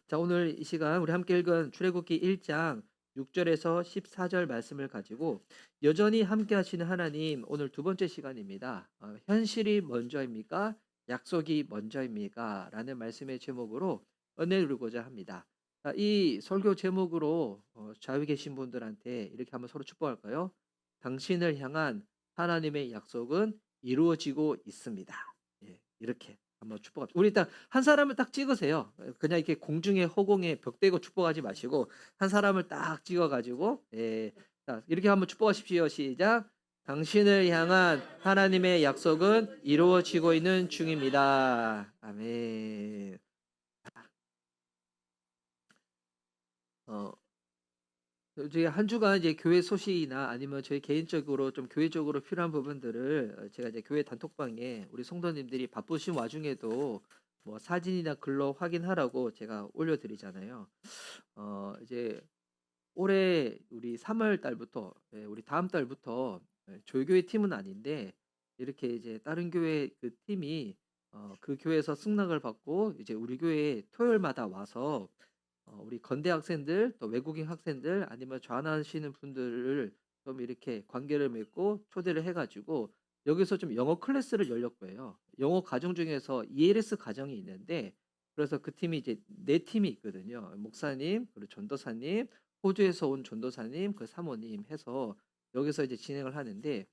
자, 오늘 이 시간 우리 함께 읽은 출애굽기 1장 6절에서 14절 말씀을 가지고 여전히 함께 하시는 하나님, 오늘 두 번째 시간입니다. 현실이 먼저입니까? 약속이 먼저입니까? 라는 말씀의 제목으로 은혜를 누리고자 합니다. 자, 이 설교 제목으로 좌우에 계신 분들한테 이렇게 한번 서로 축복할까요? 당신을 향한 하나님의 약속은 이루어지고 있습니다. 예, 이렇게 한번 축복합시다. 우리 딱 한 사람을 딱 찍으세요. 그냥 이렇게 공중에 허공에 벽 대고 축복하지 마시고 한 사람을 딱 찍어 가지고, 예. 자, 이렇게 한번 축복하십시오. 시작. 당신을 향한 하나님의 약속은 이루어지고 있는 중입니다. 아멘. 어, 저희 한 주간 이제 교회 소식이나 아니면 저희 개인적으로 좀 교회적으로 필요한 부분들을 제가 이제 교회 단톡방에 우리 성도님들이 바쁘신 와중에도 뭐 사진이나 글로 확인하라고 제가 올려드리잖아요. 이제 올해 우리 3월 달부터, 우리 다음 달부터, 조교회 팀은 아닌데 이렇게 이제 다른 교회 그 팀이 그 교회에서 승낙을 받고 이제 우리 교회에 토요일마다 와서 우리 건대 학생들 또 외국인 학생들 아니면 좌완하시는 분들을 좀 이렇게 관계를 맺고 초대를 해가지고 여기서 좀 영어 클래스를 열렸고요. 영어 과정 중에서 ELS 과정이 있는데, 그래서 그 팀이 이제 네 팀이 있거든요. 목사님, 그리고 전도사님, 호주에서 온 전도사님, 그 사모님 해서 여기서 이제 진행을 하는데,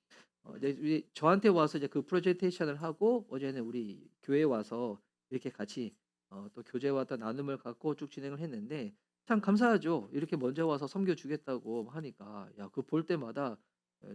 이제 저한테 와서 이제 그 프레젠테이션을 하고 어제는 우리 교회에 와서 이렇게 같이 또 교제와 또 나눔을 갖고 쭉 진행을 했는데, 참 감사하죠. 이렇게 먼저 와서 섬겨주겠다고 하니까, 야, 그 볼 때마다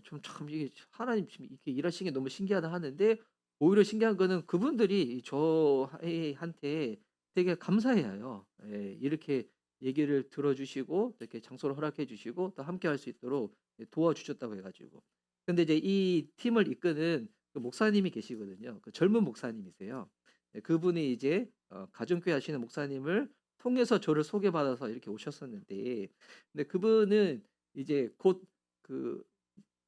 참 이게 하나님 지금 이렇게 일하시는 게 너무 신기하다 하는데, 오히려 신기한 거는 그분들이 저한테 되게 감사해요. 예, 이렇게 얘기를 들어주시고 이렇게 장소를 허락해 주시고 또 함께 할 수 있도록 도와주셨다고 해가지고. 근데 이제 이 팀을 이끄는 그 목사님이 계시거든요. 그 젊은 목사님이세요. 그분이 이제 가정교회 하시는 목사님을 통해서 저를 소개받아서 이렇게 오셨었는데, 근데 그분은 이제 곧 그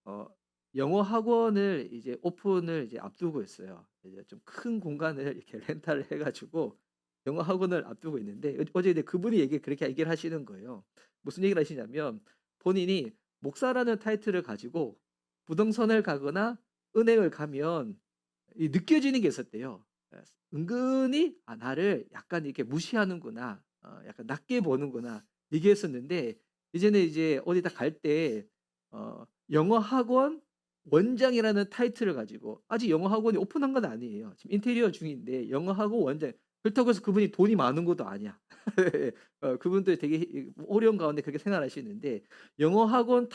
어 영어 학원을 이제 오픈을 이제 앞두고 있어요. 이제 좀 큰 공간을 이렇게 렌탈을 해 가지고 영어 학원을 앞두고 있는데, 어제 이제 그분이 그렇게 얘기를 하시는 거예요. 무슨 얘기를 하시냐면, 본인이 목사라는 타이틀을 가지고 부동산을 가거나 은행을 가면 이 느껴지는 게 있었대요. 은근히 '아, 나를 약간 이렇게 무시하는구나. 약간 낮게 보는구나.' 얘기했었는데, 이제는 이제 어디다 갈 때 영어 학원 원장이라는 타이틀을 가지고, 아직 영어 학원이 오픈한 건 아니에요. 지금 인테리어 중인데 영어 학원 원장, 그렇다고 해서 그분이 돈이 많은 것도 아니야. 그분도 되게 어려운 가운데 그렇게 생활하시는데, 영어 학원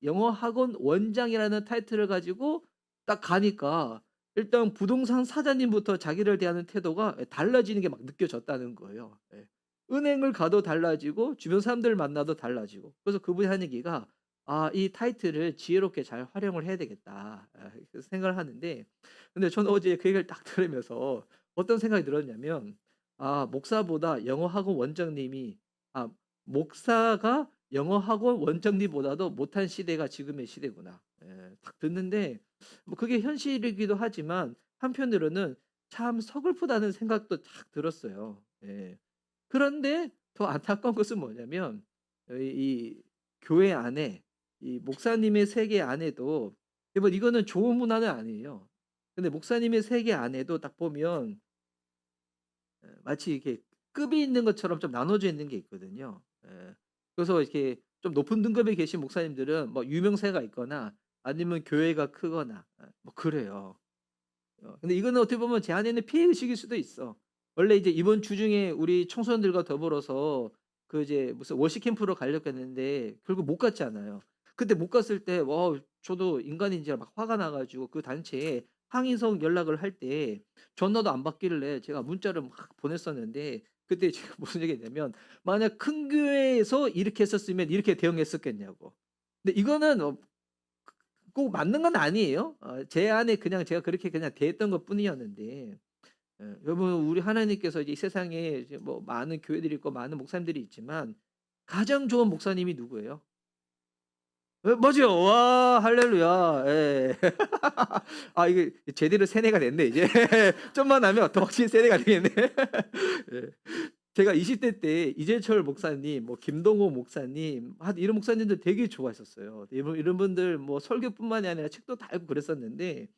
영어 학원 원장이라는 타이틀을 가지고 딱 가니까 일단 부동산 사장님부터 자기를 대하는 태도가 달라지는 게 막 느껴졌다는 거예요. 예. 은행을 가도 달라지고 주변 사람들 만나도 달라지고. 그래서 그분이 한 얘기가 '아, 이 타이틀을 지혜롭게 잘 활용을 해야 되겠다.' 그래서 생각을 하는데, 근데 저는 어제 그 얘기를 딱 들으면서 어떤 생각이 들었냐면, 아, 목사보다 영어 학원 원장님이 아 목사가 영어 학원 원장님보다도 못한 시대가 지금의 시대구나. 예. 딱 듣는데 뭐 그게 현실이기도 하지만 한편으로는 참 서글프다는 생각도 딱 들었어요. 예. 그런데 더 안타까운 것은 뭐냐면, 이 교회 안에 이 목사님의 세계 안에도, 뭐 이거는 좋은 문화는 아니에요. 근데 목사님의 세계 안에도 딱 보면 마치 이렇게 급이 있는 것처럼 좀 나눠져 있는 게 있거든요. 예. 그래서 이렇게 좀 높은 등급에 계신 목사님들은 뭐 유명세가 있거나 아니면 교회가 크거나 뭐 그래요. 근데 이거는 어떻게 보면 제 안에는 피해 의식일 수도 있어. 원래 이제 이번 주 중에 우리 청소년들과 더불어서 그 이제 무슨 워시 캠프로 가려고 했는데 결국 못 갔잖아요. 그때 못 갔을 때 저도 인간인지라 막 화가 나 가지고 그 단체에 항의성 연락을 할 때 전화도 안 받길래 제가 문자를 막 보냈었는데, 그때 제가 무슨 얘기했냐면 "만약 큰 교회에서 이렇게 했었으면 이렇게 대응했었겠냐."고. 근데 이거는 꼭 맞는 건 아니에요. 제 안에 그냥 제가 그렇게 그냥 대했던 것뿐이었는데, 여러분, 우리 하나님께서 이제 이 세상에 이제 뭐 많은 교회들이 있고 많은 목사님들이 있지만 가장 좋은 목사님이 누구예요? 맞아요. 와, 할렐루야. 예. 아, 이게 제대로 세뇌가 됐네 이제. 좀만 하면 더 확실히 세뇌가 되겠네. 예. 제가 20대 때 이재철 목사님, 뭐 김동호 목사님, 이런 목사님들 되게 좋아했었어요. 이런 분들 뭐 설교뿐만이 아니라 책도 다 읽고 그랬었는데,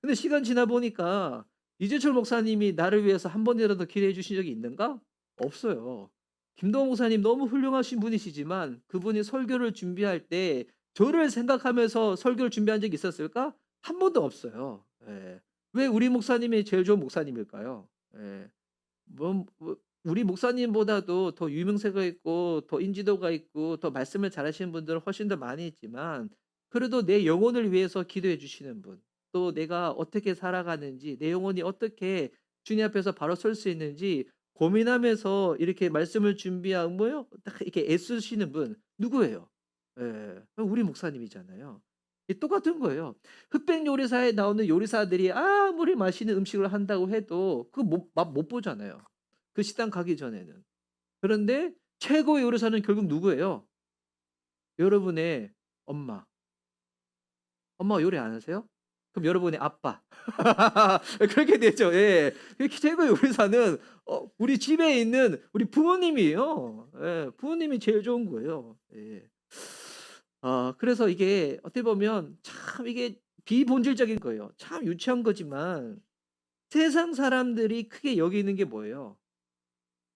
근데 시간 지나 보니까 이재철 목사님이 나를 위해서 한 번이라도 기도해 주신 적이 있는가? 없어요. 김동호 목사님 너무 훌륭하신 분이시지만 그분이 설교를 준비할 때 저를 생각하면서 설교를 준비한 적이 있었을까? 한 번도 없어요. 예. 왜 우리 목사님이 제일 좋은 목사님일까요? 예. 뭐 우리 목사님보다도 더 유명세가 있고 더 인지도가 있고 더 말씀을 잘하시는 분들은 훨씬 더 많이 있지만, 그래도 내 영혼을 위해서 기도해 주시는 분, 또 내가 어떻게 살아가는지, 내 영혼이 어떻게 주님 앞에서 바로 설 수 있는지 고민하면서 이렇게 말씀을 준비하고 뭐요? 딱 이렇게 애쓰시는 분 누구예요? 예. 우리 목사님이잖아요. 이 똑같은 거예요. 흑백 요리사에 나오는 요리사들이 아무리 맛있는 음식을 한다고 해도 그 맛 못 보잖아요, 그 식당 가기 전에는. 그런데 최고의 요리사는 결국 누구예요? 여러분의 엄마. 엄마가 요리 안 하세요? 그럼 여러분의 아빠. 그렇게 되죠. 예. 그 최고의 요리사는 우리 집에 있는 우리 부모님이에요. 예. 부모님이 제일 좋은 거예요. 예. 그래서 이게 어떻게 보면 참 이게 비본질적인 거예요. 참 유치한 거지만 세상 사람들이 크게 여기는 게 뭐예요?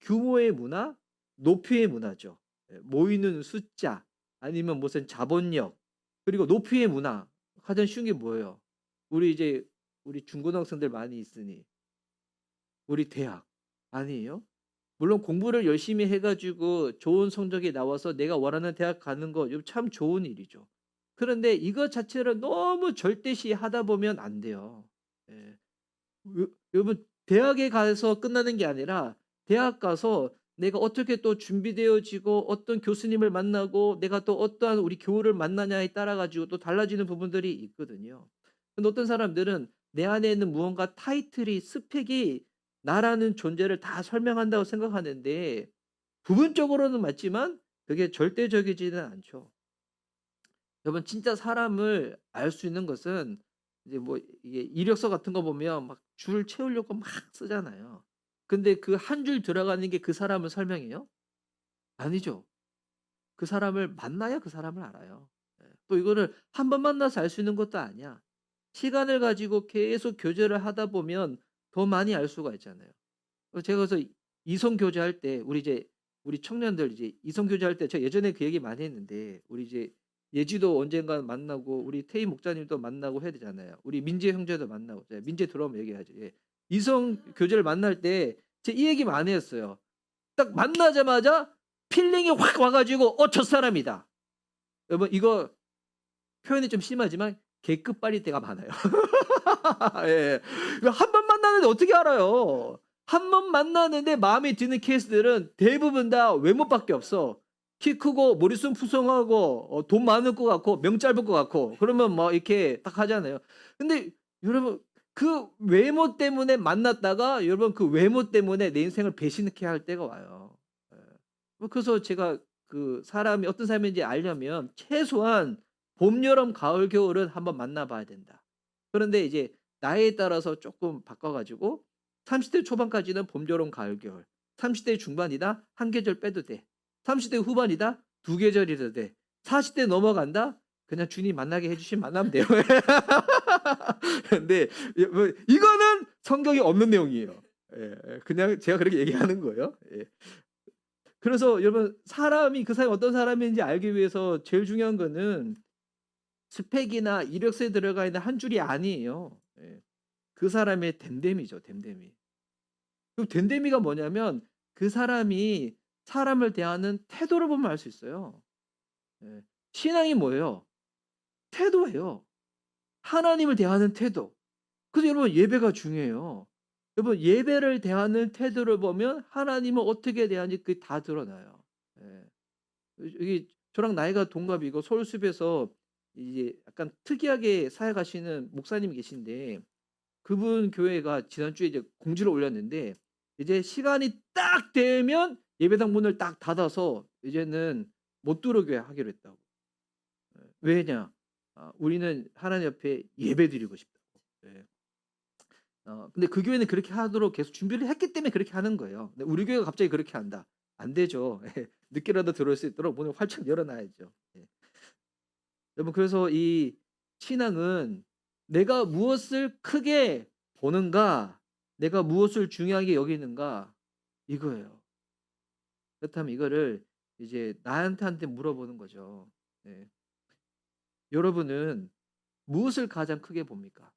규모의 문화, 높이의 문화죠. 예, 모이는 숫자, 아니면 무슨 자본력, 그리고 높이의 문화. 가장 쉬운 게 뭐예요? 우리 이제 우리 중고등학생들 많이 있으니 우리 대학 아니에요? 물론 공부를 열심히 해 가지고 좋은 성적이 나와서 내가 원하는 대학 가는 거 이거 참 좋은 일이죠. 그런데 이것 자체를 너무 절대시하다 보면 안 돼요. 예. 여러분, 대학에 가서 끝나는 게 아니라 대학 가서 내가 어떻게 또 준비되어지고 어떤 교수님을 만나고 내가 또 어떠한 우리 교우를 만나냐에 따라 가지고 또 달라지는 부분들이 있거든요. 근데 어떤 사람들은 내 안에 있는 무언가 타이틀이 스펙이 나라는 존재를 다 설명한다고 생각하는데, 부분적으로는 맞지만 그게 절대적이지는 않죠. 여러분, 진짜 사람을 알 수 있는 것은 이제 뭐 이게 이력서 같은 거 보면 막 줄 채우려고 막 쓰잖아요. 근데 그 한 줄 들어가는 게 그 사람을 설명해요? 아니죠. 그 사람을 만나야 그 사람을 알아요. 예. 또 이거를 한 번 만나서 알 수 있는 것도 아니야. 시간을 가지고 계속 교제를 하다 보면 더 많이 알 수가 있잖아요. 제가 그래서 이성 교제할 때 우리 청년들 이제 이성 교제할 때 제가 예전에 그 얘기 많이 했는데, 우리 이제 예지도 언젠가 만나고 우리 태희 목사님도 만나고 해야 되잖아요. 우리 민재 형제도 만나고. 민재 들어오면 얘기하지. 예. 이성 교제를 만날 때 제가 이 얘기 많이 했어요. 딱 만나자마자 필링이 확 와 가지고 '저 사람이다.' 여러분, 이거 표현이 좀 심하지만 개끝발릴 때가 많아요. 예. 한 번 만나는데 어떻게 알아요? 한 번 만나는데 마음에 드는 케이스들은 대부분 다 외모밖에 없어. 키 크고 머리숱 푸성하고 돈 많을 것 같고 명 짧을 것 같고 그러면 뭐 이렇게 딱 하잖아요. 근데 여러분, 그 외모 때문에 만났다가 여러분 그 외모 때문에 내 인생을 배신케 할 때가 와요. 예. 그래서 제가 그 사람이 어떤 사람인지 알려면 최소한 봄, 여름, 가을, 겨울은 한번 만나 봐야 된다. 그런데 이제 나이에 따라서 조금 바꿔 가지고 30대 초반까지는 봄, 여름, 가을, 겨울. 30대 중반이다? 한 계절 빼도 돼. 30대 후반이다? 두 계절이라도 돼. 40대 넘어간다? 그냥 주님 만나게 해 주시면 만나면 돼요. 근데 뭐 이거는 성경에 없는 내용이에요. 예. 그냥 제가 그렇게 얘기하는 거예요. 예. 그래서 여러분, 사람이 그 사람이 어떤 사람인지 알기 위해서 제일 중요한 거는 스펙이나 이력서에 들어가 있는 한 줄이 아니에요. 예. 그 사람의 됨됨이죠, 됨됨이. 그 됨됨이가 뭐냐면 그 사람이 사람을 대하는 태도를 보면 알 수 있어요. 예. 신앙이 뭐예요? 태도예요. 하나님을 대하는 태도. 그래서 여러분, 예배가 중요해요. 여러분, 예배를 대하는 태도를 보면 하나님을 어떻게 대하는지 그게 다 드러나요. 예. 여기 저랑 나이가 동갑이고 서울숲에서 이제 약간 특이하게 사역하시는 목사님이 계신데, 그분 교회가 지난주에 이제 공지를 올렸는데 이제 시간이 딱 되면 예배당 문을 딱 닫아서 이제는 못 들어오게 하기로 했다고. 예. 왜냐? 우리는 하나님 앞에 예배드리고 싶다고. 예. 근데 그 교회는 그렇게 하도록 계속 준비를 했기 때문에 그렇게 하는 거예요. 근데 우리 교회가 갑자기 그렇게 한다. 안 되죠. 예. 늦게라도 들어올 수 있도록 문을 활짝 열어 놔야죠. 예. 여러분, 그래서 이 신앙은 '내가 무엇을 크게 보는가? 내가 무엇을 중요하게 여기는가?' 이거예요. 그렇다면 이거를 이제 나한테 물어보는 거죠. 예. 여러분은 무엇을 가장 크게 봅니까?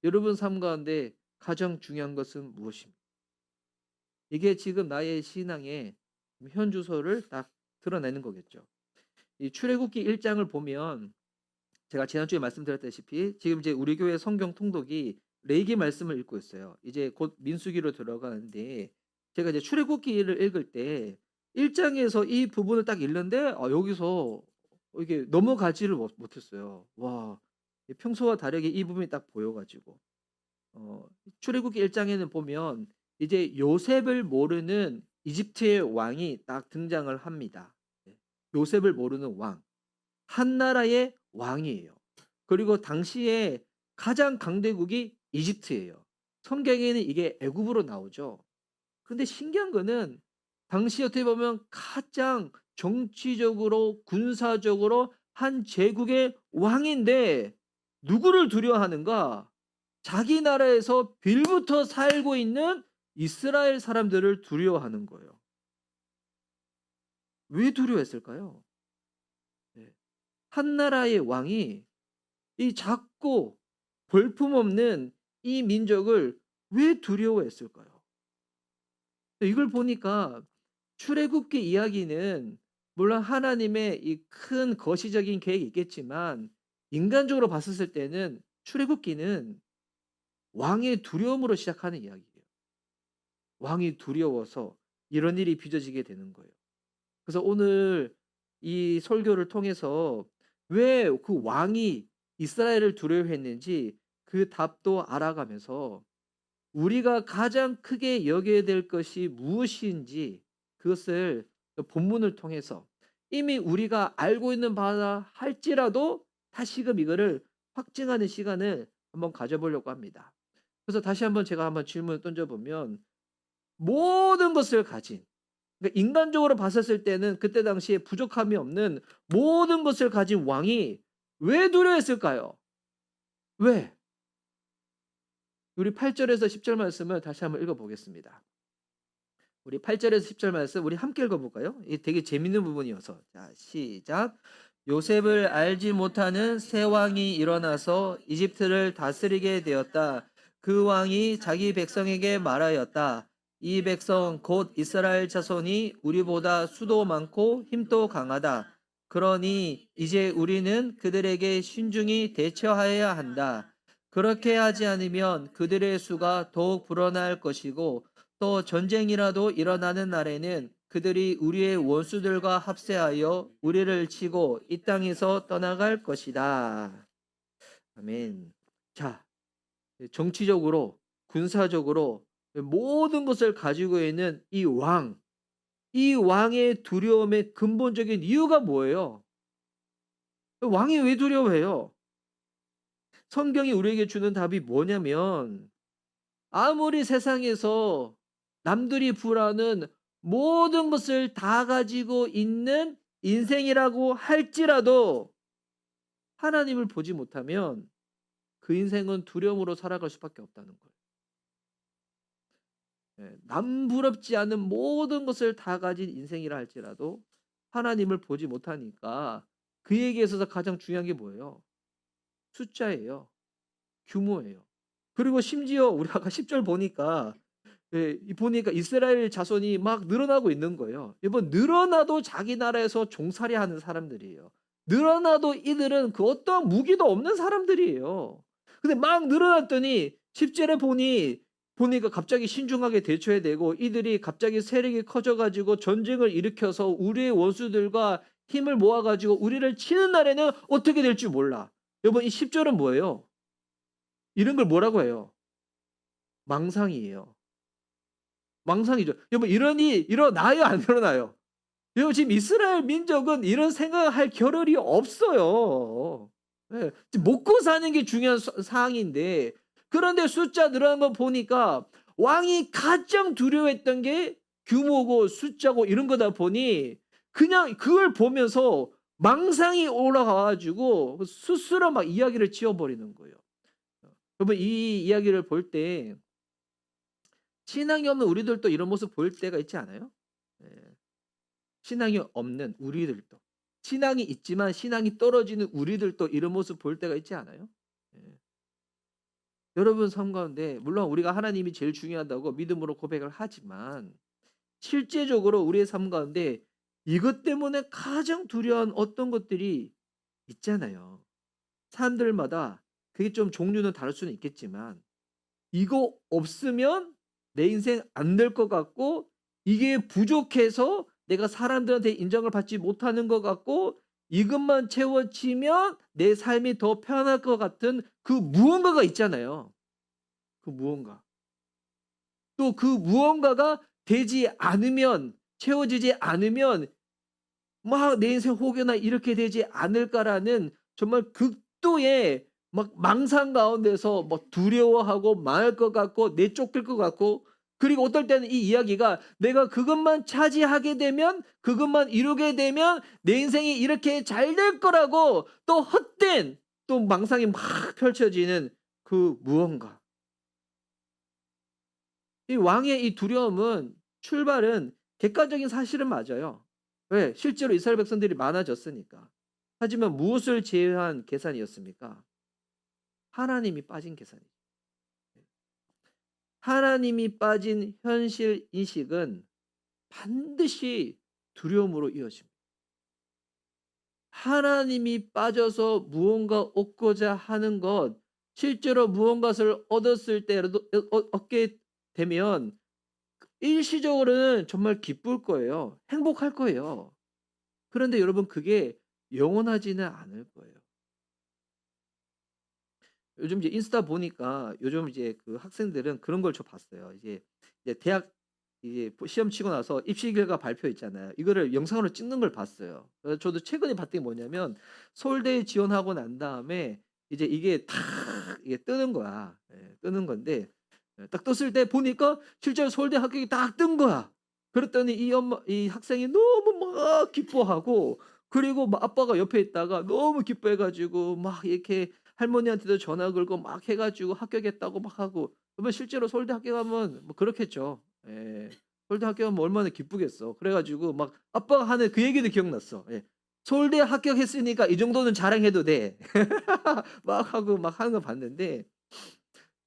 여러분 삶 가운데 가장 중요한 것은 무엇입니까? 이게 지금 나의 신앙의 현주소를 딱 드러내는 거겠죠. 이 출애굽기 1 장을 보면 제가 지난주에 말씀드렸다시피 지금 이제 우리 교회 성경 통독이 레위기 말씀을 읽고 있어요. 이제 곧 민수기로 들어가는데 제가 이제 출애굽기를 읽을 때 1 장에서 이 부분을 딱 읽는데 여기서 이게 넘어가지를 못했어요. 와, 평소와 다르게 이 부분이 딱 보여 가지고 출애굽기 1 장에는 보면 이제 요셉을 모르는 이집트의 왕이 딱 등장을 합니다. 예. 요셉을 모르는 왕. 한 나라의 왕이에요. 그리고 당시에 가장 강대국이 이집트예요. 성경에는 이게 애굽으로 나오죠. 근데 신기한 거는 당시 어떻게 보면 가장 정치적으로 군사적으로 한 제국의 왕인데 누구를 두려워하는가? 자기 나라에서 빌부터 살고 있는 이스라엘 사람들을 두려워하는 거예요. 왜 두려워했을까요? 네. 한 나라의 왕이 이 작고 볼품없는 이 민족을 왜 두려워했을까요? 이걸 보니까 출애굽기 이야기는 물론 하나님의 이 큰 거시적인 계획이 있겠지만 인간적으로 봤었을 때는 출애굽기는 왕의 두려움으로 시작하는 이야기예요. 왕이 두려워서 이런 일이 빚어지게 되는 거예요. 그래서 오늘 이 설교를 통해서 왜 그 왕이 이스라엘을 두려워했는지 그 답도 알아가면서 우리가 가장 크게 여겨야 될 것이 무엇인지 그것을 본문을 통해서 이미 우리가 알고 있는 바라 할지라도 다시금 이거를 확증하는 시간을 한번 가져보려고 합니다. 그래서 다시 한번 제가 한번 질문을 던져보면 모든 것을 가진, 그러니까 인간적으로 봤었을 때는 그때 당시에 부족함이 없는 모든 것을 가진 왕이 왜 두려워했을까요? 왜? 우리 8 절에서 10절 말씀을 다시 한번 읽어 보겠습니다. 우리 8 절에서 10절 말씀 우리 함께 읽어 볼까요? 이게 되게 재밌는 부분이어서. 자, 시작. 요셉을 알지 못하는 새 왕이 일어나서 이집트를 다스리게 되었다. 그 왕이 자기 백성에게 말하였다. 이 백성 곧 이스라엘 자손이 우리보다 수도 많고 힘도 강하다. 그러니 이제 우리는 그들에게 신중히 대처하여야 한다. 그렇게 하지 않으면 그들의 수가 더욱 불어날 것이고 또 전쟁이라도 일어나는 날에는 그들이 우리의 원수들과 합세하여 우리를 치고 이 땅에서 떠나갈 것이다. 아멘. 자, 정치적으로, 군사적으로 모든 것을 가지고 있는 이 왕, 이 왕의 두려움의 근본적인 이유가 뭐예요? 왕이 왜 두려워해요? 성경이 우리에게 주는 답이 뭐냐면 아무리 세상에서 남들이 부라는 모든 것을 다 가지고 있는 인생이라고 할지라도 하나님을 보지 못하면 그 인생은 두려움으로 살아갈 수밖에 없다는 거예요. 예, 남부럽지 않은 모든 것을 다 가진 인생이라 할지라도 하나님을 보지 못하니까 그에게 있어서 가장 중요한 게 뭐예요? 숫자예요. 규모예요. 그리고 심지어 우리 아까 10절 보니까 보니까 이스라엘 자손이 막 늘어나고 있는 거예요. 이번 늘어나도 자기 나라에서 종살이 하는 사람들이에요. 늘어나도 이들은 그 어떤 무기도 없는 사람들이에요. 근데 막 늘어났더니 10절에 보니까 갑자기 신중하게 대처해야 되고 이들이 갑자기 세력이 커져 가지고 전쟁을 일으켜서 우리의 원수들과 힘을 모아 가지고 우리를 치는 날에는 어떻게 될지 몰라. 여러분 이 10절은 뭐예요? 이런 걸 뭐라고 해요? 망상이에요. 망상이죠. 여러분 이런 일이 일어나요, 안 일어나요? 여러분 지금 이스라엘 민족은 이런 생각할 겨를이 없어요. 예. 지금 먹고 사는 게 중요한 사항인데 그런데 숫자 늘어난 거 보니까 왕이 가장 두려워했던 게 규모고 숫자고 이런 거다 보니 그냥 그걸 보면서 망상이 올라가 가지고 스스로 막 이야기를 지어 버리는 거예요. 여러분 이 이야기를 볼 때 신앙이 없는 우리들도 이런 모습 보일 때가 있지 않아요? 예. 신앙이 없는 우리들도. 신앙이 있지만 신앙이 떨어지는 우리들도 이런 모습 보일 때가 있지 않아요? 예. 여러분 삶 가운데 물론 우리가 하나님이 제일 중요하다고 믿음으로 고백을 하지만 실제적으로 우리의 삶 가운데 이것 때문에 가장 두려운 어떤 것들이 있잖아요. 사람들마다 그게 좀 종류는 다를 수는 있겠지만 이거 없으면 내 인생 안 될 것 같고 이게 부족해서 내가 사람들한테 인정을 받지 못하는 것 같고 이것만 채워지면 내 삶이 더 편할 것 같은 그 무언가가 있잖아요. 그 무언가. 또 그 무언가가 되지 않으면 채워지지 않으면 막 '내 인생 혹여나 이렇게 되지 않을까.'라는 정말 극도의 막 망상 가운데서 뭐 두려워하고 망할 것 같고 내쫓길 것 같고 그리고 어떨 때는 이 이야기가 '내가 그것만 차지하게 되면 그것만 이루게 되면 내 인생이 이렇게 잘 될 거'라고 또 헛된 또 망상이 막 펼쳐지는 그 무언가. 이 왕의 이 두려움은 출발은 객관적인 사실은 맞아요. 왜? 실제로 이스라엘 백성들이 많아졌으니까. 하지만 무엇을 제외한 계산이었습니까? 하나님이 빠진 계산이죠. 하나님이 빠진 현실 인식은 반드시 두려움으로 이어집니다. 하나님이 빠져서 무언가 얻고자 하는 것, 실제로 무언가를 얻었을 때라도 얻게 되면 일시적으로는 정말 기쁠 거예요. 행복할 거예요. 그런데 여러분 그게 영원하지는 않을 거예요. 요즘 이제 인스타 보니까 요즘 이제 그 학생들은 그런 걸 저 봤어요. 이제 대학 이제 시험 치고 나서 입시 결과 발표 있잖아요. 이거를 영상으로 찍는 걸 봤어요. 그래서 저도 최근에 봤던 게 뭐냐면 서울대에 지원하고 난 다음에 이제 이게 탁 이게 뜨는 거야. 예, 뜨는 건데 딱 떴을 때 보니까 실제로 서울대 합격이 딱 뜬 거야. 그랬더니 이 학생이 너무 막 기뻐하고 그리고 막 아빠가 옆에 있다가 너무 기뻐해 가지고 막 이렇게 할머니한테도 전화 걸고 막 해 가지고 합격했다고 막 하고 그러면 실제로 서울대 합격하면 뭐 그렇겠죠. 예. 서울대 합격하면 얼마나 기쁘겠어. 그래 가지고 막 아빠가 하는 그 얘기도 기억났어. 예. "서울대 합격했으니까 이 정도는 자랑해도 돼." 막 하고 막 하는 거 봤는데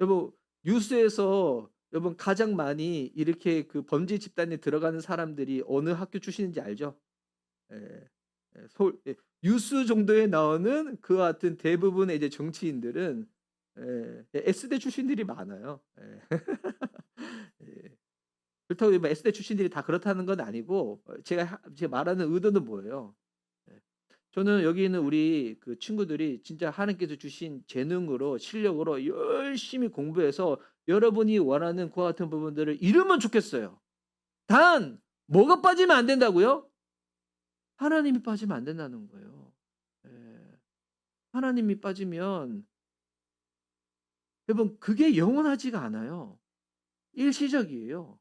여보 뉴스에서 여러분 가장 많이 이렇게 그 범죄 집단에 들어가는 사람들이 어느 학교 출신인지 알죠? 예. 예 서울 예 뉴스 정도에 나오는 그와 같은 대부분의 이제 정치인들은 S대 출신들이 많아요. 예. 예. 그렇다고 뭐 S대 출신들이 다 그렇다는 건 아니고 제가 말하는 의도는 뭐예요? 예. 저는 여기 있는 우리 그 친구들이 진짜 하나님께서 주신 재능으로 실력으로 열심히 공부해서 여러분이 원하는 그와 같은 부분들을 이루면 좋겠어요. 단 뭐가 빠지면 안 된다고요? 하나님이 빠지면 안 된다는 거예요. 예. 하나님이 빠지면 여러분 그게 영원하지가 않아요. 일시적이에요.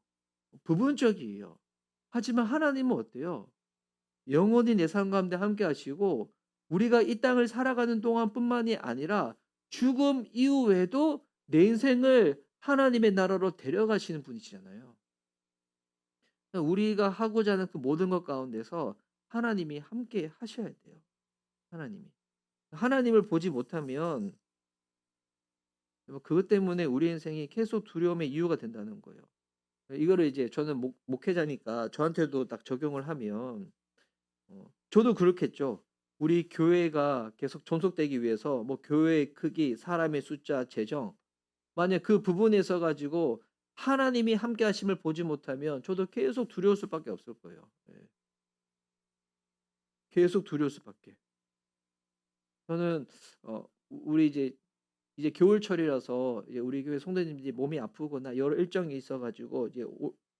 부분적이에요. 하지만 하나님은 어때요? 영원히 내 삶 가운데 함께 하시고 우리가 이 땅을 살아가는 동안뿐만이 아니라 죽음 이후에도 내 인생을 하나님의 나라로 데려가시는 분이시잖아요. 그러니까 우리가 하고자 하는 그 모든 것 가운데서 하나님이 함께 하셔야 돼요. 하나님이. 하나님을 보지 못하면 그것 때문에 우리 인생이 계속 두려움의 이유가 된다는 거예요. 이거를 이제 저는 목회자니까 저한테도 딱 적용을 하면 저도 그렇겠죠. 우리 교회가 계속 존속되기 위해서 뭐 교회의 크기, 사람의 숫자, 재정 만약 그 부분에 있어 가지고 하나님이 함께 하심을 보지 못하면 저도 계속 두려울 수밖에 없을 거예요. 예. 계속 두려울 수밖에. 저는 우리 이제 겨울철이라서 이제 우리 교회 성도님들이 몸이 아프거나 여러 일정이 있어 가지고 이제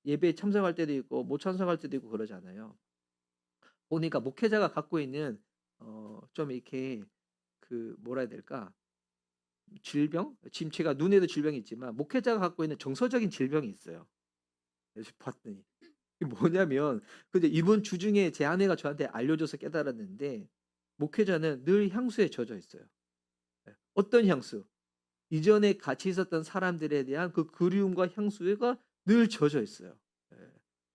예배에 참석할 때도 있고 못 참석할 때도 있고 그러잖아요. 보니까 목회자가 갖고 있는 좀 이렇게 그 뭐라 해야 될까? 질병? 지금 제가 눈에도 질병이 있지만 목회자가 갖고 있는 정서적인 질병이 있어요. 그래서 봤더니 이게 뭐냐면 근데 이번 주 중에 제 아내가 저한테 알려줘서 깨달았는데 목회자는 늘 향수에 젖어 있어요. 예. 어떤 향수? 이전에 같이 있었던 사람들에 대한 그 그리움과 향수가 늘 젖어 있어요. 예.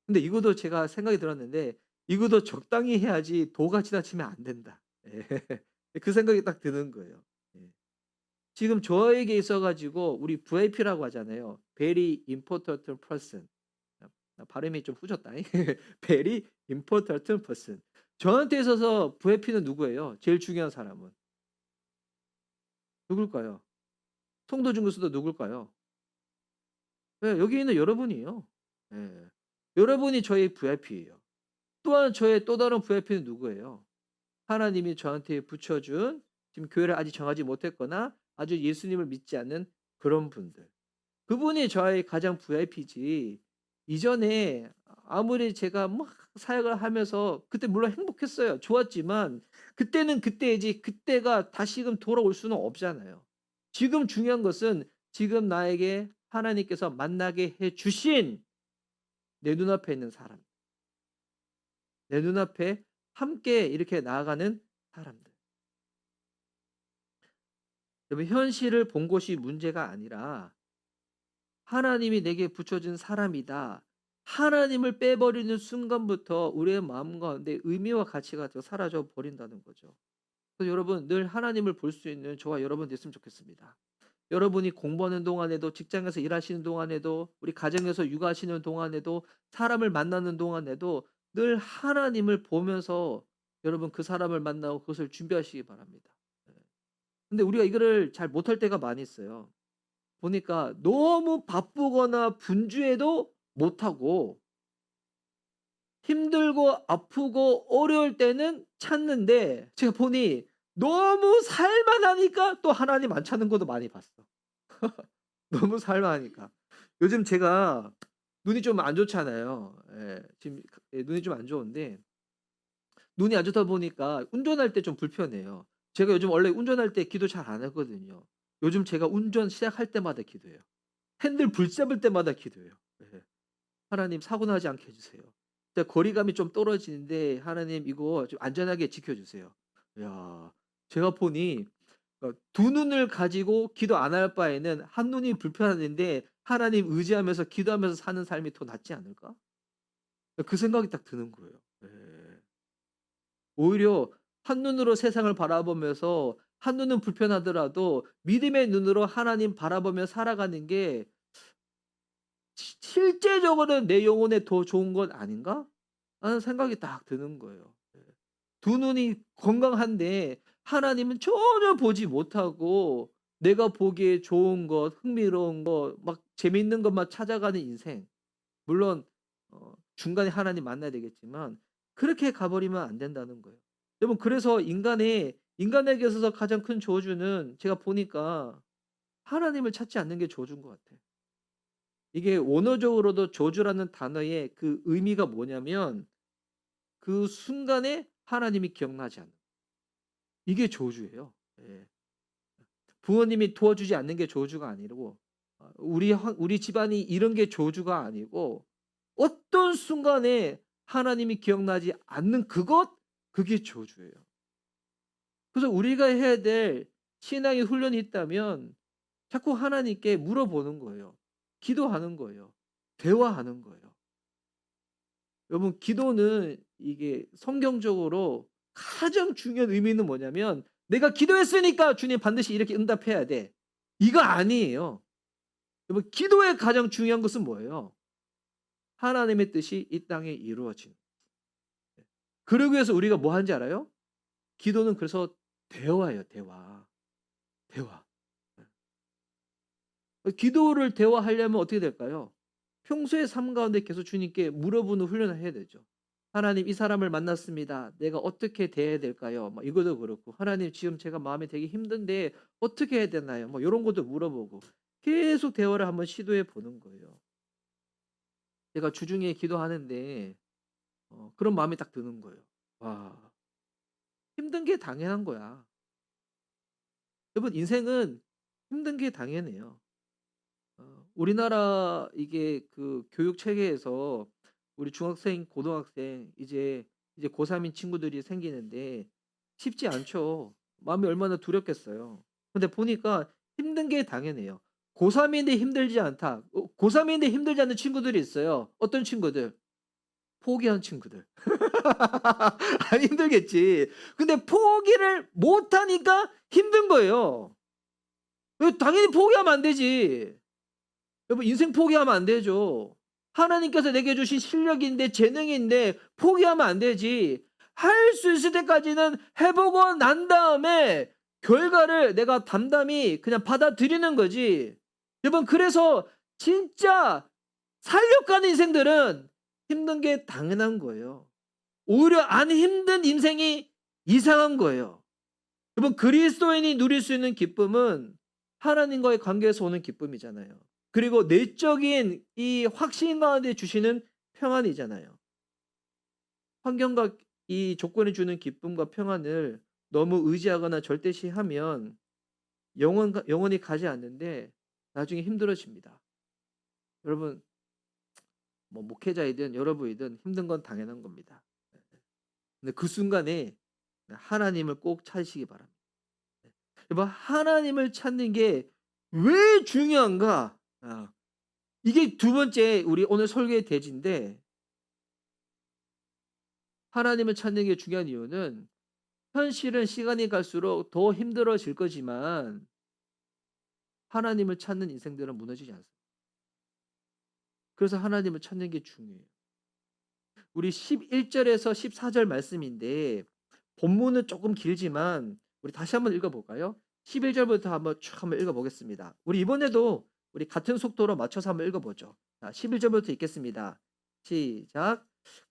근데 이것도 제가 생각이 들었는데 '이것도 적당히 해야지 도가 지나치면 안 된다.' 예. 그 생각이 딱 드는 거예요. 예. 지금 저에게 있어 가지고 우리 VIP라고 하잖아요. Very important person. 나 발음이 좀 후졌다잉. Very important person. 저한테 있어서 VIP는 누구예요? 제일 중요한 사람은 누굴까요? 성도 중에서도 누굴까요? 예, 여기 있는 여러분이에요. 예. 여러분이 저의 VIP예요. 또한 저의 또 다른 VIP는 누구예요? 하나님이 저한테 붙여 준 지금 교회를 아직 정하지 못했거나 아주 예수님을 믿지 않는 그런 분들. 그분이 저의 가장 VIP지 이전에 아무리 제가 막 사역을 하면서 그때 물론 행복했어요. 좋았지만 그때는 그때이지 그때가 다시금 돌아올 수는 없잖아요. 지금 중요한 것은 지금 나에게 하나님께서 만나게 해 주신 내 눈앞에 있는 사람, 내 눈앞에 함께 이렇게 나아가는 사람들. 여러분 현실을 본 것이 문제가 아니라 '하나님이 내게 붙여준 사람이다.' 하나님을 빼버리는 순간부터 우리의 마음 가운데 의미와 가치가 더 사라져 버린다는 거죠. 그래서 여러분 늘 하나님을 볼 수 있는 저와 여러분 됐으면 좋겠습니다. 여러분이 공부하는 동안에도 직장에서 일하시는 동안에도 우리 가정에서 육아하시는 동안에도 사람을 만나는 동안에도 늘 하나님을 보면서 여러분 그 사람을 만나고 그것을 준비하시기 바랍니다. 예. 근데 우리가 이거를 잘 못할 때가 많이 있어요. 보니까 너무 바쁘거나 분주해도 못하고 힘들고 아프고 어려울 때는 찾는데 제가 보니 너무 살만하니까 또 하나님 안 찾는 것도 많이 봤어. 너무 살만하니까. 요즘 제가 눈이 좀 안 좋잖아요. 예. 지금 예 눈이 좀 안 좋은데 눈이 안 좋다 보니까 운전할 때 좀 불편해요. 제가 요즘 원래 운전할 때 기도 잘 안 하거든요. 요즘 제가 운전 시작할 때마다 기도해요. 핸들 붙잡을 때마다 기도해요. 예. "하나님 사고 나지 않게 해 주세요. 진짜 거리감이 좀 떨어지는데 하나님 이거 좀 안전하게 지켜 주세요." 야 제가 보니 두 눈을 가지고 기도 안 할 바에는 한 눈이 불편한데 하나님 의지하면서 기도하면서 사는 삶이 더 낫지 않을까? 그 생각이 딱 드는 거예요. 예. 오히려 한눈으로 세상을 바라보면서 한눈은 불편하더라도 믿음의 눈으로 하나님 바라보며 살아가는 게 실제적으로는 '내 영혼에 더 좋은 것 아닌가?' 하는 생각이 딱 드는 거예요. 예. 두 눈이 건강한데 하나님은 전혀 보지 못하고 내가 보기에 좋은 것, 흥미로운 것, 막 재밌는 것만 찾아가는 인생. 물론 중간에 하나님 만나야 되겠지만 그렇게 가 버리면 안 된다는 거예요. 여러분 그래서 인간에게 있어서 가장 큰 저주는 제가 보니까 하나님을 찾지 않는 게 저주인 것 같아요. 이게 원어적으로도 저주라는 단어의 그 의미가 뭐냐면 그 순간에 하나님이 기억나지 않는 이게 저주예요. 예. 부모님이 도와주지 않는 게 저주가 아니고 우리 집안이 이런 게 저주가 아니고 어떤 순간에 하나님이 기억나지 않는 그것 그게 저주예요. 그래서 우리가 해야 될 신앙의 훈련이 있다면 자꾸 하나님께 물어보는 거예요. 기도하는 거예요. 대화하는 거예요. 여러분 기도는 이게 성경적으로 가장 중요한 의미는 뭐냐면 '내가 기도했으니까 주님 반드시 이렇게 응답해야 돼.' 이거 아니에요. 여러분 기도의 가장 중요한 것은 뭐예요? 하나님의 뜻이 이 땅에 이루어진. 그러기 위해서 우리가 뭐 하는지 알아요? 기도는 그래서 대화예요, 대화. 대화. 기도를 대화하려면 어떻게 될까요? 평소의 삶 가운데 계속 주님께 물어보는 훈련을 해야 되죠. 하나님 이 사람을 만났습니다. 내가 어떻게 대해야 될까요? 뭐 이것도 그렇고 하나님 지금 제가 마음이 되게 힘든데 어떻게 해야 되나요? 뭐 이런 것도 물어보고 계속 대화를 한번 시도해 보는 거예요. 제가 주중에 기도하는데 그런 마음이 딱 드는 거예요. 와 힘든 게 당연한 거야. 여러분 인생은 힘든 게 당연해요. 우리나라 이게 그 교육 체계에서 우리 중학생, 고등학생 이제 고3인 친구들이 생기는데 쉽지 않죠. 마음이 얼마나 두렵겠어요. 근데 보니까 힘든 게 당연해요. 고3인데 힘들지 않다. 고3인데 힘들지 않은 친구들이 있어요. 어떤 친구들? 포기한 친구들. 안 힘들겠지. 근데 포기를 못 하니까 힘든 거예요. 당연히 포기하면 안 되지. 여러분 인생 포기하면 안 되죠. 하나님께서 내게 주신 실력인데 재능인데 포기하면 안 되지. 할 수 있을 때까지는 해 보고 난 다음에 결과를 내가 담담히 그냥 받아들이는 거지. 여러분 그래서 진짜 살려가는 인생들은 힘든 게 당연한 거예요. 오히려 안 힘든 인생이 이상한 거예요. 여러분 그리스도인이 누릴 수 있는 기쁨은 하나님과의 관계에서 오는 기쁨이잖아요. 그리고 내적인 이 확신 가운데 주시는 평안이잖아요. 환경과 이 조건이 주는 기쁨과 평안을 너무 의지하거나 절대시하면 영원히 가지 않는데 나중에 힘들어집니다. 여러분 뭐 목회자이든 여러분이든 힘든 건 당연한 겁니다. 근데 그 순간에 하나님을 꼭 찾으시기 바랍니다. 여러분 하나님을 찾는 게 왜 중요한가? 이게 두 번째 우리 오늘 설교의 대지인데 하나님을 찾는 게 중요한 이유는 현실은 시간이 갈수록 더 힘들어질 거지만 하나님을 찾는 인생들은 무너지지 않습니다. 그래서 하나님을 찾는 게 중요해요. 우리 11절에서 14절 말씀인데 본문은 조금 길지만 우리 다시 한번 읽어볼까요? 11절부터 한번 읽어보겠습니다. 우리 이번에도 우리 같은 속도로 맞춰서 한번 읽어보죠. 자, 11절부터 읽겠습니다. 시작.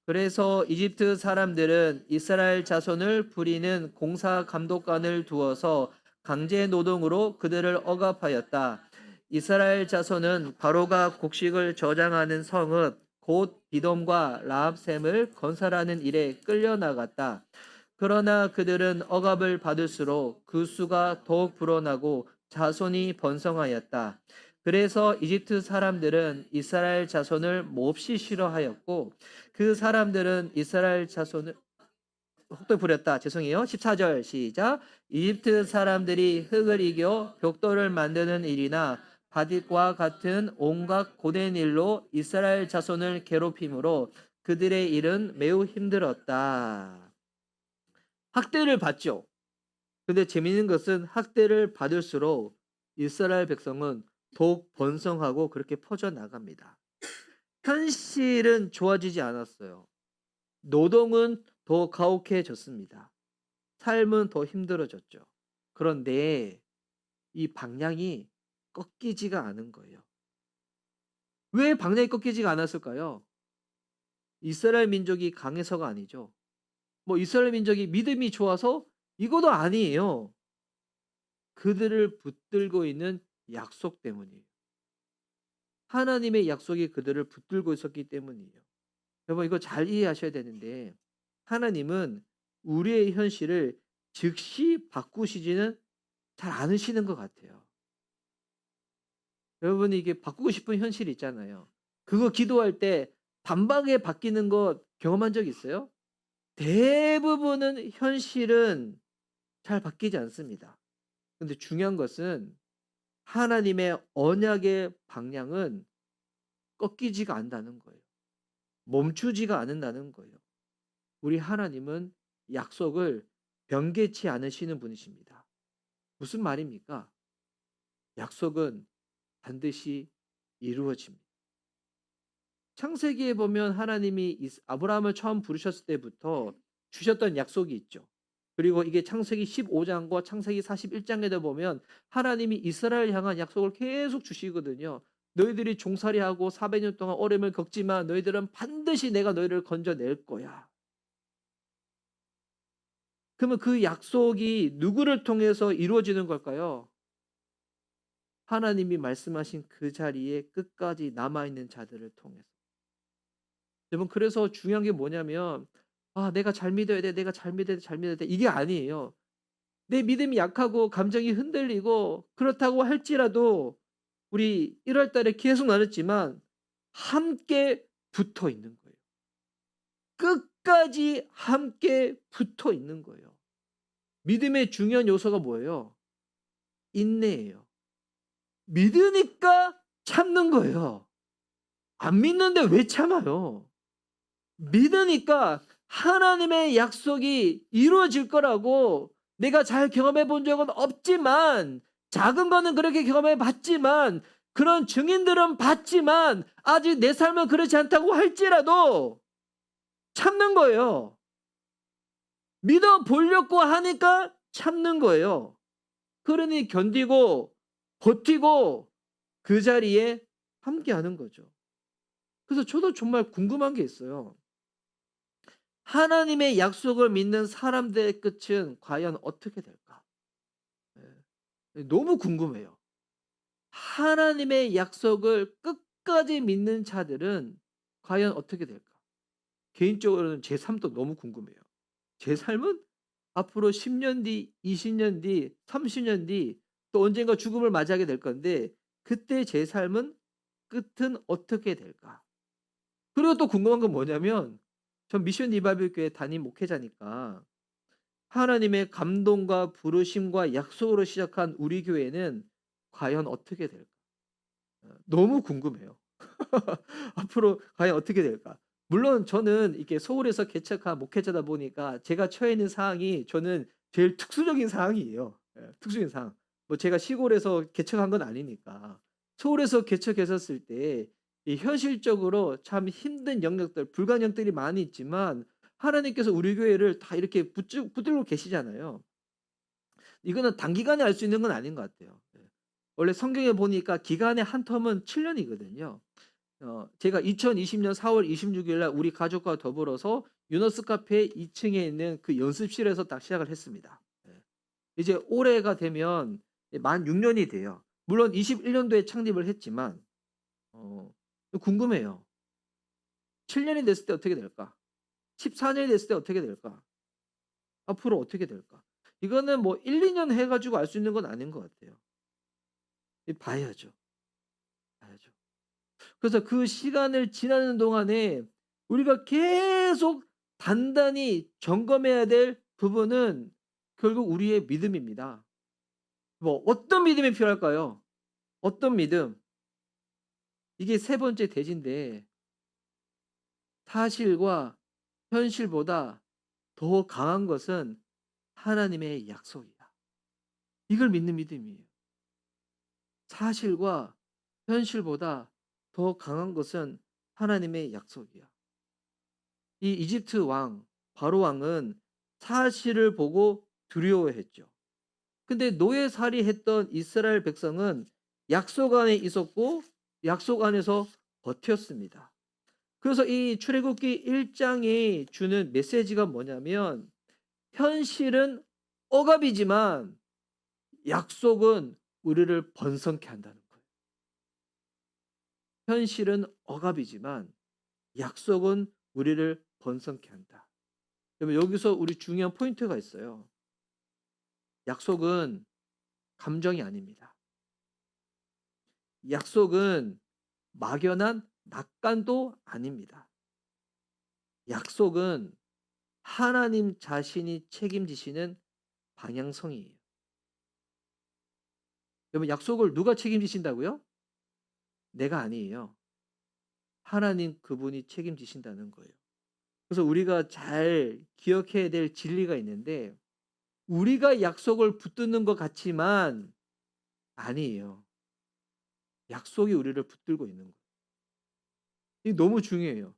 그래서 이집트 사람들은 이스라엘 자손을 부리는 공사 감독관을 두어서 강제 노동으로 그들을 억압하였다. 이스라엘 자손은 바로가 곡식을 저장하는 성읍 곧 비돔과 라합샘을 건설하는 일에 끌려나갔다. 그러나 그들은 억압을 받을수록 그 수가 더욱 불어나고 자손이 번성하였다. 그래서 이집트 사람들은 이스라엘 자손을 몹시 싫어하였고 그 사람들은 이스라엘 자손을 혹독히 부렸다. 죄송해요. 14절 시작. 이집트 사람들이 흙을 이겨 벽돌을 만드는 일이나 바짓과 같은 온갖 고된 일로 이스라엘 자손을 괴롭힘으로 그들의 일은 매우 힘들었다. 학대를 받죠. 근데 재미있는 것은 학대를 받을수록 이스라엘 백성은 더욱 번성하고 그렇게 퍼져나갑니다. 현실은 좋아지지 않았어요. 노동은 더 가혹해졌습니다. 삶은 더 힘들어졌죠. 그런데 이 방향이 꺾이지가 않은 거예요. 왜 방향이 꺾이지가 않았을까요? 이스라엘 민족이 강해서가 아니죠. 뭐 이스라엘 민족이 믿음이 좋아서 이것도 아니에요. 그들을 붙들고 있는 약속 때문이에요. 하나님의 약속이 그들을 붙들고 있었기 때문이에요. 여러분 이거 잘 이해하셔야 되는데 하나님은 우리의 현실을 즉시 바꾸시지는 잘 않으시는 것 같아요. 여러분이 이게 바꾸고 싶은 현실이 있잖아요. 그거 기도할 때 단박에 바뀌는 거 경험한 적 있어요? 대부분은 현실은 잘 바뀌지 않습니다. 근데 중요한 것은 하나님의 언약의 방향은 꺾이지가 않는다는 거예요. 멈추지가 않는다는 거예요. 우리 하나님은 약속을 변개치 않으시는 분이십니다. 무슨 말입니까? 약속은 반드시 이루어집니다. 창세기에 보면 하나님이 아브라함을 처음 부르셨을 때부터 주셨던 약속이 있죠. 그리고 이게 창세기 15장과 창세기 41장에도 보면 하나님이 이스라엘 향한 약속을 계속 주시거든요. 너희들이 종살이하고 400년 동안 어려움을 겪지만 너희들은 반드시 내가 너희를 건져낼 거야. 그러면 그 약속이 누구를 통해서 이루어지는 걸까요? 하나님이 말씀하신 그 자리에 끝까지 남아있는 자들을 통해서. 여러분 그래서 중요한 게 뭐냐면 내가 잘 믿어야 돼. 내가 잘 믿어야 돼. 잘 믿어야 돼. 이게 아니에요. 내 믿음이 약하고 감정이 흔들리고 그렇다고 할지라도 우리 1월 달에 계속 나눴지만 함께 붙어 있는 거예요. 끝까지 함께 붙어 있는 거예요. 믿음의 중요한 요소가 뭐예요? 인내예요. 믿으니까 참는 거예요. 안 믿는데 왜 참아요? 믿으니까 하나님의 약속이 이루어질 거라고 내가 잘 경험해 본 적은 없지만, 작은 거는 그렇게 경험해 봤지만, 그런 증인들은 봤지만 아직 내 삶은 그렇지 않다고 할지라도 참는 거예요. 믿어 보려고 하니까 참는 거예요. 그러니 견디고 버티고 그 자리에 함께하는 거죠. 그래서 저도 정말 궁금한 게 있어요. 하나님의 약속을 믿는 사람들의 끝은 과연 어떻게 될까? 너무 궁금해요. 하나님의 약속을 끝까지 믿는 자들은 과연 어떻게 될까? 개인적으로는 제 삶도 너무 궁금해요. 제 삶은 앞으로 10년 뒤, 20년 뒤, 30년 뒤 또 언젠가 죽음을 맞이하게 될 건데 그때 제 삶은 끝은 어떻게 될까? 그리고 또 궁금한 건 뭐냐면 전 미션 리바이벌 교회 담임 목회자니까 하나님의 감동과 부르심과 약속으로 시작한 우리 교회는 과연 어떻게 될까? 너무 궁금해요. 앞으로 과연 어떻게 될까? 물론 저는 이렇게 서울에서 개척한 목회자다 보니까 제가 처해 있는 상황이 저는 제일 특수적인 상황이에요. 특수적인 상황. 뭐 제가 시골에서 개척한 건 아니니까. 서울에서 개척했었을 때 이 현실적으로 참 힘든 영역들, 불가능들이 많이 있지만 하나님께서 우리 교회를 다 이렇게 붙들고 계시잖아요. 이거는 단기간에 알 수 있는 건 아닌 것 같아요. 원래 성경에 보니까 기간의 한 텀은 7년이거든요. 제가 2020년 4월 26일 날 우리 가족과 더불어서 유너스 카페 2층에 있는 그 연습실에서 딱 시작을 했습니다. 이제 올해가 되면 만 6년이 돼요. 물론 21년도에 창립을 했지만 궁금해요. 7년이 됐을 때 어떻게 될까? 14년이 됐을 때 어떻게 될까? 앞으로 어떻게 될까? 이거는 뭐 1-2년 해 가지고 알 수 있는 건 아닌 것 같아요. 봐야죠. 봐야죠. 그래서 그 시간을 지나는 동안에 우리가 계속 단단히 점검해야 될 부분은 결국 우리의 믿음입니다. 뭐 어떤 믿음이 필요할까요? 어떤 믿음? 이게 세 번째 대지인데 사실과 현실보다 더 강한 것은 하나님의 약속이야. 이걸 믿는 믿음이에요. 사실과 현실보다 더 강한 것은 하나님의 약속이야. 이 이집트 왕, 바로 왕은 사실을 보고 두려워했죠. 근데 노예살이 했던 이스라엘 백성은 약속 안에 있었고 약속 안에서 버텼습니다. 그래서 이 출애굽기 1장이 주는 메시지가 뭐냐면 현실은 억압이지만 약속은 우리를 번성케 한다는 거예요. 현실은 억압이지만 약속은 우리를 번성케 한다. 그러면 여기서 우리 중요한 포인트가 있어요. 약속은 감정이 아닙니다. 약속은 막연한 낙관도 아닙니다. 약속은 하나님 자신이 책임지시는 방향성이에요. 여러분 약속을 누가 책임지신다고요? 내가 아니에요. 하나님 그분이 책임지신다는 거예요. 그래서 우리가 잘 기억해야 될 진리가 있는데 우리가 약속을 붙드는 것 같지만 아니에요. 약속이 우리를 붙들고 있는 거예요. 이게 너무 중요해요.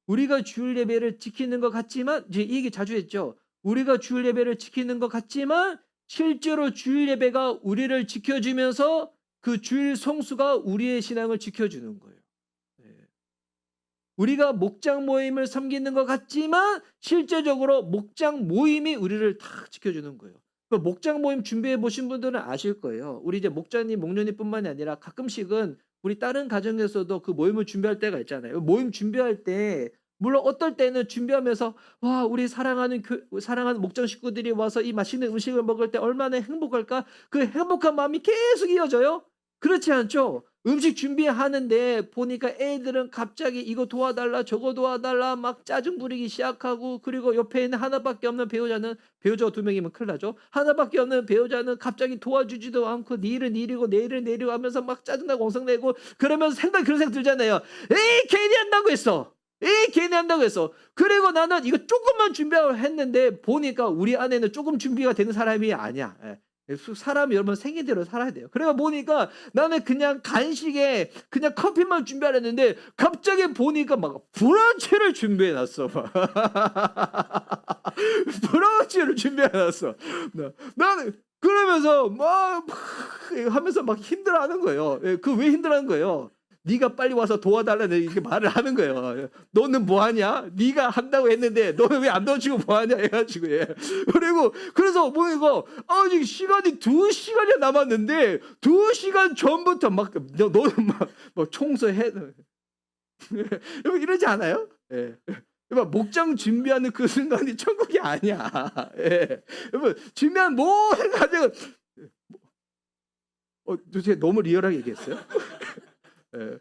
우리가 주일 예배를 지키는 것 같지만 이제 이 얘기 자주 했죠. 우리가 주일 예배를 지키는 것 같지만 실제로 주일 예배가 우리를 지켜주면서 그 주일 성수가 우리의 신앙을 지켜주는 거예요. 네. 우리가 목장 모임을 섬기는 것 같지만 실제적으로 목장 모임이 우리를 다 지켜주는 거예요. 그 목장 모임 준비해 보신 분들은 아실 거예요. 우리 이제 목자님, 목련님뿐만이 아니라 가끔씩은 우리 다른 가정에서도 그 모임을 준비할 때가 있잖아요. 모임 준비할 때 물론 어떨 때는 준비하면서 와 우리 사랑하는 목장 식구들이 와서 이 맛있는 음식을 먹을 때 얼마나 행복할까? 그 행복한 마음이 계속 이어져요? 그렇지 않죠? 음식 준비하는데 보니까 애들은 갑자기 이거 도와달라 저거 도와달라 막 짜증 부리기 시작하고, 그리고 옆에 있는 하나밖에 없는 배우자가 두 명이면 큰일 나죠. 하나밖에 없는 배우자는 갑자기 도와주지도 않고 네 일은 네 일이고 내 일은 내 일이고 하면서 막 짜증나고 엉성내고, 그러면서 그런 생각 들잖아요. 에이 괜히 한다고 했어. 에이 괜히 한다고 했어. 그리고 나는 이거 조금만 준비하고 했는데 보니까 우리 아내는 조금 준비가 되는 사람이 아니야. 예. 사람이 여러분 생기대로 살아야 돼요. 그래가 보니까 나는 그냥 간식에 그냥 커피만 준비하려는데 갑자기 보니까 막 브런치를 준비해 놨어. 브런치를 준비해 놨어. 나는 그러면서 막 하면서 막 힘들어하는 거예요. 그 왜 힘들어하는 거예요? 네가 빨리 와서 도와달라는 이렇게 말을 하는 거예요. 너는 뭐 하냐? 네가 한다고 했는데 너는 왜 안 도와주고 뭐 하냐 해가지고. 예. 그리고 그래서 보니까 아직 시간이 2시간이 남았는데 2시간 전부터 막 너는 막 청소해. 여러분 이러지 않아요? 예. 여러분 목장 준비하는 그 순간이 천국이 아니야. 예. 여러분 준비한 모든 가정은 도대체 너무 리얼하게 얘기했어요? 예.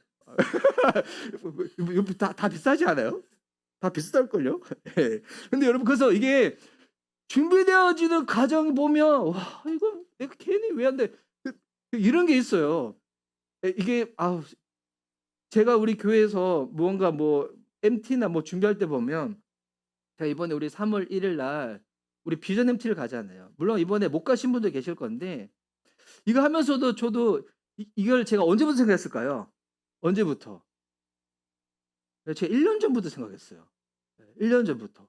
다 비싸지 않아요? 다 비쌀걸요? 예. 근데 여러분 그래서 이게 준비되어지는 과정 보면 와 이거 내가 괜히 왜 안 돼? 이런 게 있어요. 이게 제가 우리 교회에서 무언가 뭐 MT나 뭐 준비할 때 보면, 제가 이번에 우리 3월 1일 날 우리 비전 MT를 가잖아요. 물론 이번에 못 가신 분도 계실 건데, 이거 하면서도 저도 이걸 제가 언제부터 생각했을까요? 언제부터? 제가 1년 전부터 생각했어요. 1년 전부터.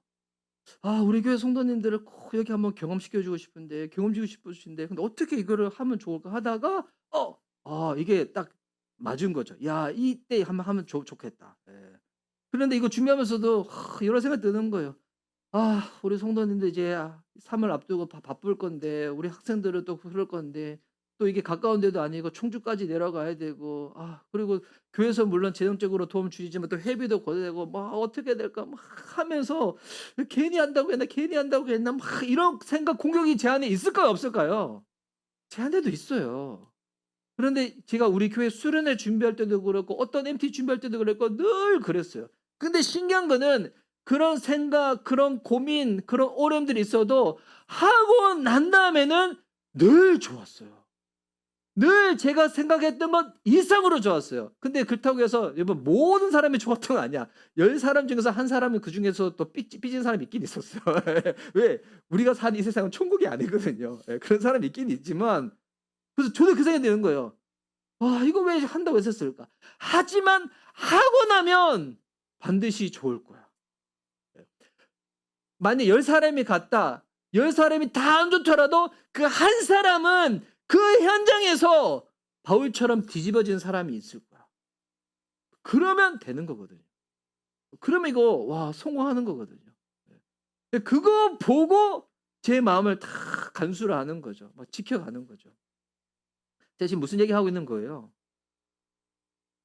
우리 교회 성도님들을 꼭 여기 한번 경험시켜주고 싶은데, 근데 어떻게 이거를 하면 좋을까 하다가, 이게 딱 맞은 거죠. 야, 이때 한번 하면 좋겠다. 예. 그런데 이거 준비하면서도 여러 생각이 드는 거예요. 우리 성도님들 이제 3월 앞두고 바쁠 건데, 우리 학생들은 또 그럴 건데, 또 이게 가까운 데도 아니고 청주까지 내려가야 되고, 그리고 교회에서 물론 재정적으로 도움 주시지만 또 회비도 거둬야 되고, 막 어떻게 될까 막 하면서 괜히 한다고 했나 막 이런 생각, 공격이 제 안에 있을까요 없을까요? 제 안에도 있어요. 그런데 제가 우리 교회 수련회 준비할 때도 그렇고 어떤 MT 준비할 때도 그랬고 늘 그랬어요. 근데 신기한 거는 그런 생각, 그런 고민, 그런 어려움들이 있어도 하고 난 다음에는 늘 좋았어요. 늘 제가 생각했던 것 이상으로 좋았어요. 근데 그렇다고 해서 여러분 모든 사람이 좋았던 건 아니야. 10사람 중에서 한 사람은 그중에서 또 삐진 사람이 있긴 있었어요. 왜? 우리가 사는 이 세상은 천국이 아니거든요. 그런 사람이 있긴 있지만, 그래서 저도 그 생각이 드는 거예요. 이거 왜 한다고 했었을까? 하지만 하고 나면 반드시 좋을 거야. 만약 10사람이 갔다, 10사람이 다 안 좋더라도 그 한 사람은 그 현장에서 바울처럼 뒤집어진 사람이 있을 거야. 그러면 되는 거거든요. 그러면 이거 성공하는 거거든요. 그거 보고 제 마음을 다 간수를 하는 거죠. 막 지켜가는 거죠. 제가 지금 무슨 얘기하고 있는 거예요?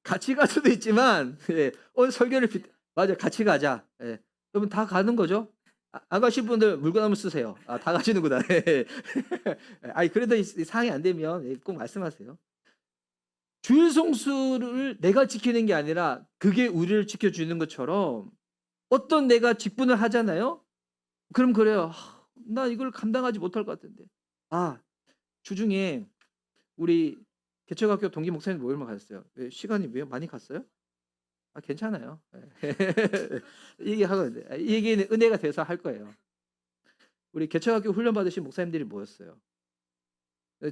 같이 갈 수도 있지만, 오늘 설교를 맞아요. 같이 가자. 여러분 다 가는 거죠? 안 가실 분들 물건 한번 쓰세요. 다 가시는구나. 그래도 이 상황이 안 되면 꼭 말씀하세요. 주일 성수를 내가 지키는 게 아니라 그게 우리를 지켜주는 것처럼, 어떤 내가 직분을 하잖아요. 그럼 그래요. 나 이걸 감당하지 못할 것 같은데. 주중에 우리 개척학교 동기 목사님 모임을 가셨어요. 시간이 왜 많이 갔어요? 괜찮아요. 얘기하거든요. 이 얘기는 은혜가 돼서 할 거예요. 우리 개척학교 훈련 받으신 목사님들이 모였어요.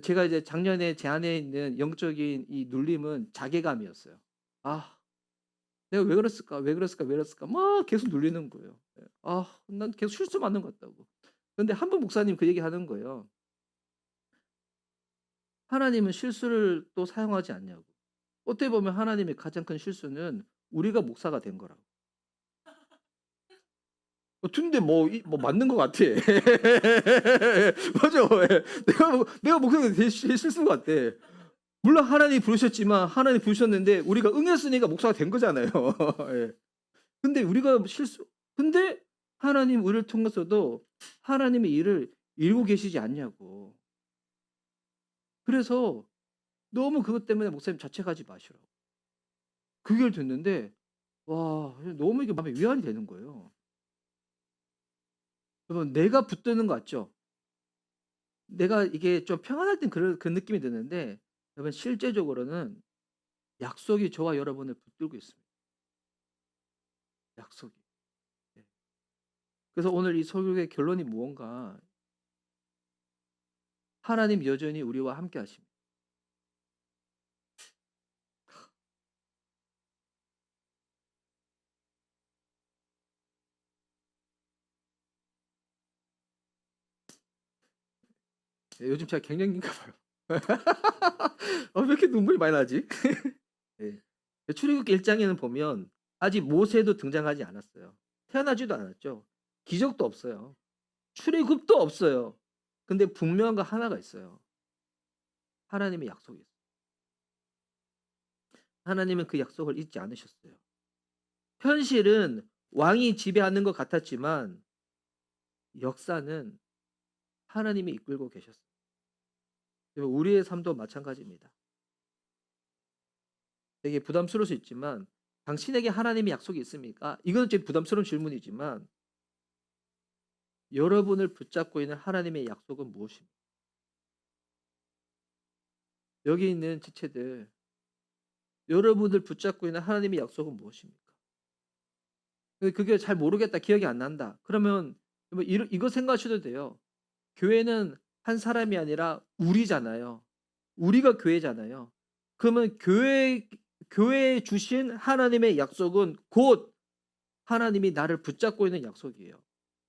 제가 이제 작년에 제 안에 있는 영적인 이 눌림은 자괴감이었어요. 내가 왜 그랬을까 막 계속 눌리는 거예요. 난 계속 실수 맞는 것 같다고. 그런데 한 분 목사님 그 얘기 하는 거예요. 하나님은 실수를 또 사용하지 않냐고. 어떻게 보면 하나님의 가장 큰 실수는 우리가 목사가 된 거라고. 근데 뭐 맞는 것 같아. 맞아. 내가 목사가 제일 실수인 것 같아. 물론 하나님이 부르셨지만, 하나님 부르셨는데 우리가 응했으니까 목사가 된 거잖아요. 근데 우리가 근데 하나님 우리를 통해서도 하나님의 일을 이루고 계시지 않냐고. 그래서 너무 그것 때문에 목사님 자책하지 마시라고. 그 얘기를 듣는데 와 너무 이게 마음에 위안이 되는 거예요. 여러분 내가 붙드는 거 같죠? 내가 이게 좀 평안할 땐 그 느낌이 드는데 여러분 실제적으로는 약속이 저와 여러분을 붙들고 있습니다. 약속이. 네. 그래서 오늘 이 설교의 결론이 무언가 하나님 여전히 우리와 함께 하십니다. 예, 요즘 제가 갱년기인가 봐요. 왜 이렇게 눈물이 많이 나지? 예. 출애굽기 1장에는 보면 아직 모세도 등장하지 않았어요. 태어나지도 않았죠. 기적도 없어요. 출애굽도 없어요. 근데 분명한 거 하나가 있어요. 하나님의 약속이 있어요. 하나님은 그 약속을 잊지 않으셨어요. 현실은 왕이 지배하는 것 같았지만 역사는 하나님이 이끌고 계셨어요. 우리의 삶도 마찬가지입니다. 되게 부담스러울 수 있지만 당신에게 하나님의 약속이 있습니까? 이건 좀 부담스러운 질문이지만 여러분을 붙잡고 있는 하나님의 약속은 무엇입니까? 여기 있는 지체들 여러분을 붙잡고 있는 하나님의 약속은 무엇입니까? 그게 잘 모르겠다. 기억이 안 난다. 그러면 뭐 이거 생각하셔도 돼요. 교회는 한 사람이 아니라 우리잖아요. 우리가 교회잖아요. 그러면 교회에 주신 하나님의 약속은 곧 하나님이 나를 붙잡고 있는 약속이에요.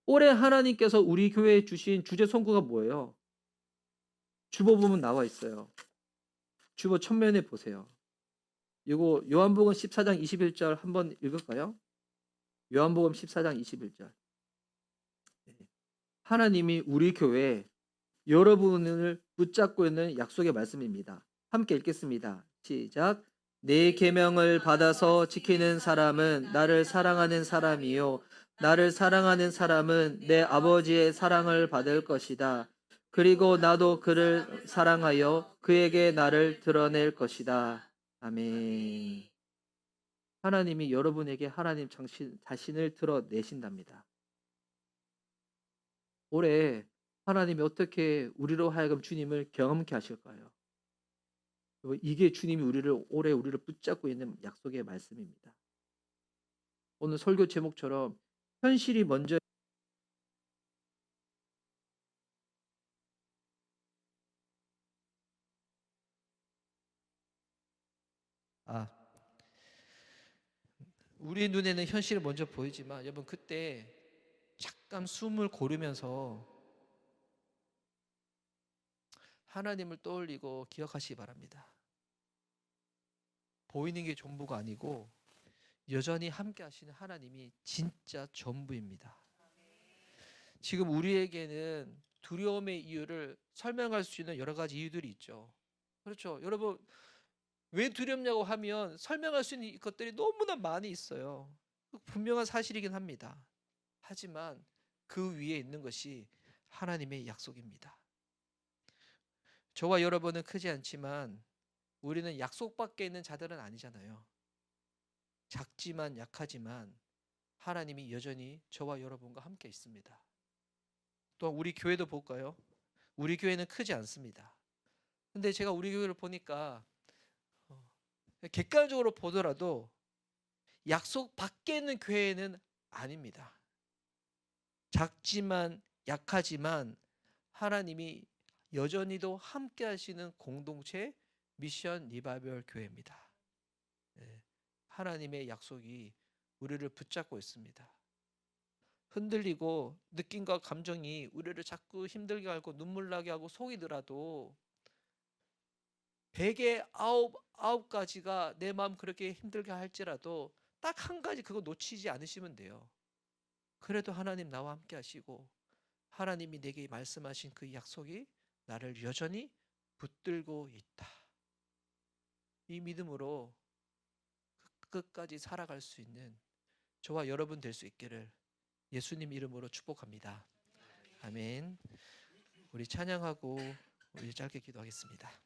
올해 하나님께서 우리 교회에 주신 주제 선구가 뭐예요? 주보 보면 나와 있어요. 주보 첫면에 보세요. 이거 요한복음 14장 21절 한번 읽을까요? 요한복음 14장 21절. 하나님이 우리 교회에 여러분을 붙잡고 있는 약속의 말씀입니다. 함께 읽겠습니다. 시작. 내 계명을 받아서 지키는 사람은 나를 사랑하는 사람이요 나를 사랑하는 사람은 내 아버지의 사랑을 받을 것이다. 그리고 나도 그를 사랑하여 그에게 나를 드러낼 것이다. 아멘. 하나님이 여러분에게 하나님 자신을 드러내신답니다. 올해 하나님이 어떻게 우리로 하여금 주님을 경험케 하실까요? 이게 주님이 올해 우리를 붙잡고 있는 약속의 말씀입니다. 오늘 설교 제목처럼 현실이 먼저 아, 우리 눈에는 현실이 먼저 보이지만 여러분 그때 잠깐 숨을 고르면서 하나님을 떠올리고 기억하시기 바랍니다. 보이는 게 전부가 아니고 여전히 함께 하시는 하나님이 진짜 전부입니다. 지금 우리에게는 두려움의 이유를 설명할 수 있는 여러 가지 이유들이 있죠. 그렇죠. 여러분 왜 두렵냐고 하면 설명할 수 있는 것들이 너무나 많이 있어요. 분명한 사실이긴 합니다. 하지만 그 위에 있는 것이 하나님의 약속입니다. 저와 여러분은 크지 않지만 우리는 약속 밖에 있는 자들은 아니잖아요. 작지만 약하지만 하나님이 여전히 저와 여러분과 함께 있습니다. 또한 우리 교회도 볼까요? 우리 교회는 크지 않습니다. 근데 제가 우리 교회를 보니까 객관적으로 보더라도 약속 밖에 있는 교회는 아닙니다. 작지만 약하지만 하나님이 여전히도 함께 하시는 공동체 미션 리바이벌 교회입니다. 하나님의 약속이 우리를 붙잡고 있습니다. 흔들리고 느낌과 감정이 우리를 자꾸 힘들게 하고 눈물 나게 하고 속이더라도 100의 9가지가 내 마음 그렇게 힘들게 할지라도 딱 한 가지 그거 놓치지 않으시면 돼요. 그래도 하나님 나와 함께 하시고 하나님이 내게 말씀하신 그 약속이 나를 여전히 붙들고 있다. 이 믿음으로 끝까지 살아갈 수 있는 저와 여러분 될 수 있기를 예수님 이름으로 축복합니다. 아멘. 우리 찬양하고 우리 짧게 기도하겠습니다.